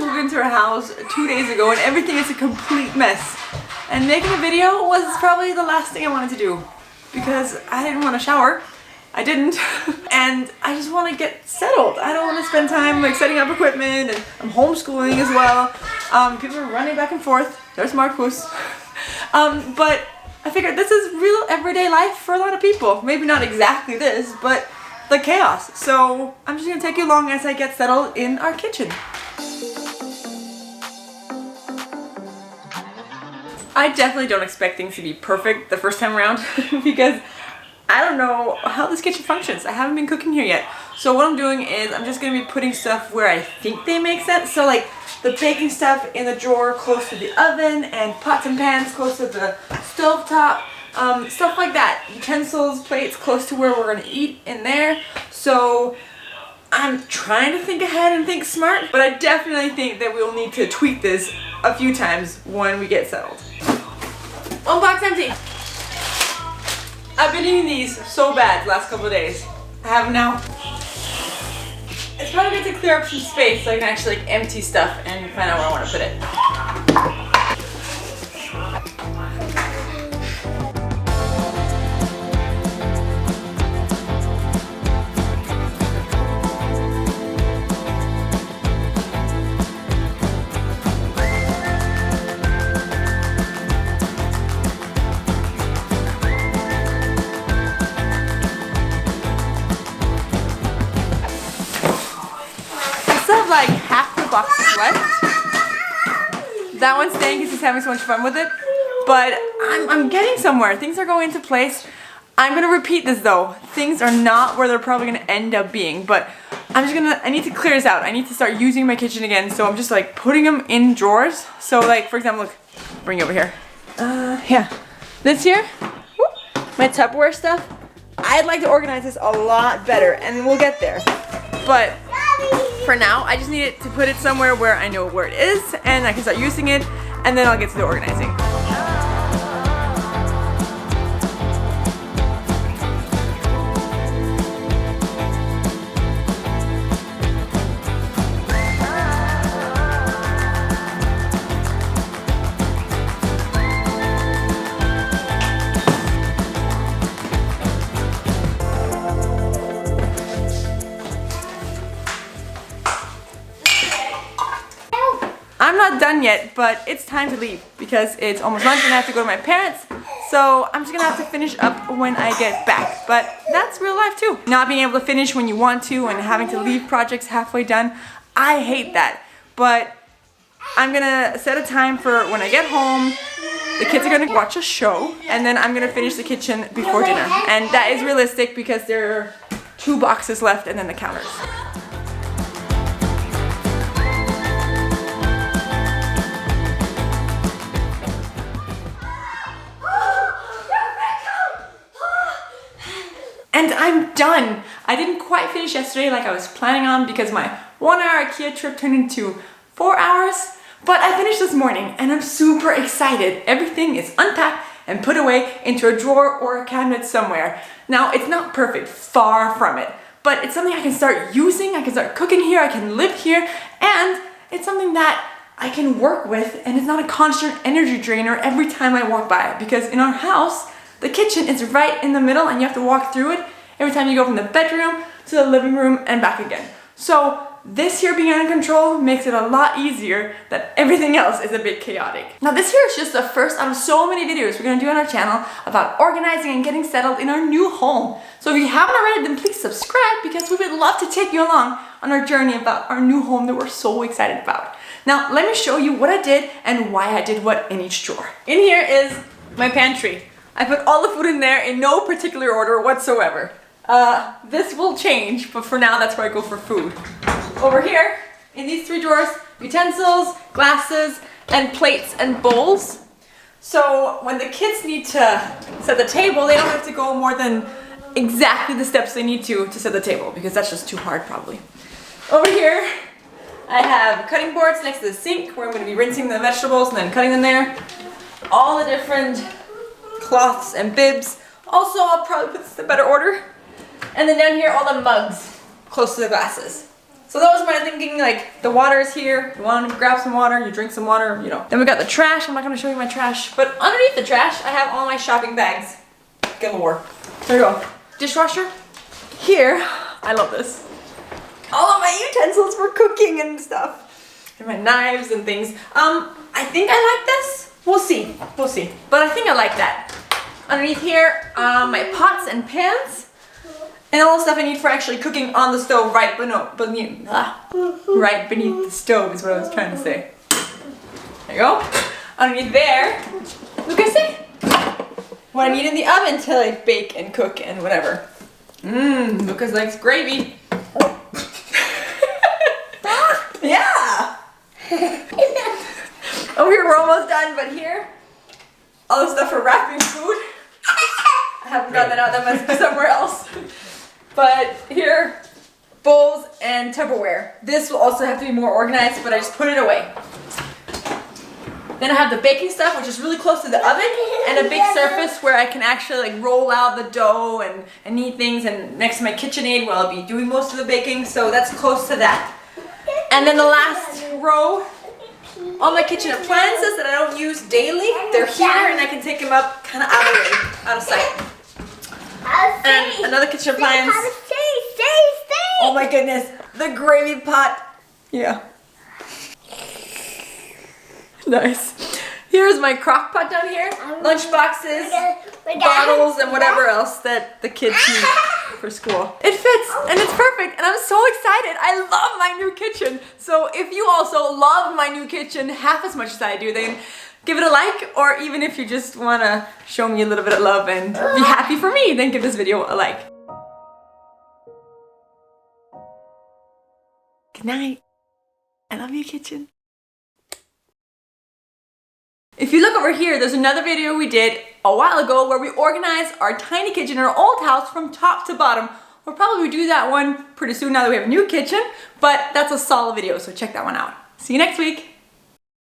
moved into our house 2 days ago and everything is a complete mess. And making a video was probably the last thing I wanted to do because I didn't want to shower. I didn't. And I just want to get settled. I don't want to spend time like setting up equipment, and I'm homeschooling as well. People are running back and forth. There's Marcus. But I figured this is real everyday life for a lot of people. Maybe not exactly this, but the chaos. So I'm just gonna take you along as I get settled in our kitchen. I definitely don't expect things to be perfect the first time around because I don't know how this kitchen functions. I haven't been cooking here yet. So what I'm doing is I'm just gonna be putting stuff where I think they make sense. So like the baking stuff in the drawer close to the oven, and pots and pans close to the stove top. Stuff like that. Utensils, plates close to where we're gonna eat in there. So I'm trying to think ahead and think smart, but I definitely think that we'll need to tweak this a few times when we get settled. One box empty. I've been eating these so bad the last couple of days. I have them now. It's probably good to clear up some space so I can actually like empty stuff and find out where I want to put it. Like half the boxes left. That one's staying because he's having so much fun with it. But I'm getting somewhere. Things are going into place. I'm gonna repeat this though. Things are not where they're probably gonna end up being, but I need to clear this out. I need to start using my kitchen again. So I'm just like putting them in drawers. So like for example, look, bring it over here. Yeah, this here, my Tupperware stuff. I'd like to organize this a lot better, and we'll get there. But for now, I just need to put it somewhere where I know where it is and I can start using it, and then I'll get to the organizing. I'm not done yet, but it's time to leave because it's almost lunch and I have to go to my parents. So I'm just gonna have to finish up when I get back. But that's real life too. Not being able to finish when you want to and having to leave projects halfway done. I hate that. But I'm gonna set a time for when I get home. The kids are gonna watch a show and then I'm gonna finish the kitchen before dinner. And that is realistic because there are 2 boxes left and then the counters. And I'm done. I didn't quite finish yesterday like I was planning on because my 1-hour IKEA trip turned into 4 hours. But I finished this morning and I'm super excited. Everything is unpacked and put away into a drawer or a cabinet somewhere. Now, it's not perfect, far from it. But it's something I can start using, I can start cooking here, I can live here, and it's something that I can work with, and it's not a constant energy drainer every time I walk by it. Because in our house, the kitchen is right in the middle and you have to walk through it every time you go from the bedroom to the living room and back again. So this here being under control makes it a lot easier that everything else is a bit chaotic. Now this here is just the first out of so many videos we're gonna do on our channel about organizing and getting settled in our new home. So if you haven't already, then please subscribe because we would love to take you along on our journey about our new home that we're so excited about. Now let me show you what I did and why I did what in each drawer. In here is my pantry. I put all the food in there in no particular order whatsoever. This will change, but for now that's where I go for food. Over here, in these 3 drawers, utensils, glasses, and plates and bowls. So when the kids need to set the table, they don't have to go more than exactly the steps they need to set the table, because that's just too hard probably. Over here, I have cutting boards next to the sink where I'm going to be rinsing the vegetables and then cutting them there. All the different cloths and bibs. Also, I'll probably put this in better order. And then down here, all the mugs close to the glasses. So that was my thinking, like the water is here. You want to grab some water, you drink some water, you know. Then we got the trash. I'm not gonna show you my trash, but underneath the trash, I have all my shopping bags galore. There you go. Dishwasher. Here, I love this. All of my utensils for cooking and stuff. And my knives and things. I think I like this. We'll see. We'll see. But I think I like that. Underneath here, my pots and pans. And all the stuff I need for actually cooking on the stove right beneath the stove is what I was trying to say. There you go. Underneath there, look, I say what I need in the oven to like bake and cook and whatever. Lucas likes gravy. Yeah. Over here we're almost done, but here, all the stuff for wrapping food. I haven't gotten that out, that must be somewhere else. But here, bowls and Tupperware. This will also have to be more organized, but I just put it away. Then I have the baking stuff, which is really close to the oven, and a big surface where I can actually like roll out the dough and knead things, and next to my KitchenAid where I'll be doing most of the baking, so that's close to that. And then the last row, all my kitchen appliances that I don't use daily, they're here and I can take them up kind of out of the way, out of sight. And another kitchen appliance. Oh my goodness, the gravy pot. Yeah. Nice. Here's my crock pot down here. Lunch boxes, bottles, and whatever else that the kids need for school. It fits and it's perfect and I'm so excited. I love my new kitchen. So if you also love my new kitchen half as much as I do, then give it a like, or even if you just want to show me a little bit of love and be happy for me, then give this video a like. Good night. I love you, kitchen. If you look over here, there's another video we did a while ago where we organized our tiny kitchen in our old house from top to bottom. We'll probably do that one pretty soon now that we have a new kitchen, but that's a solid video, so check that one out. See you next week.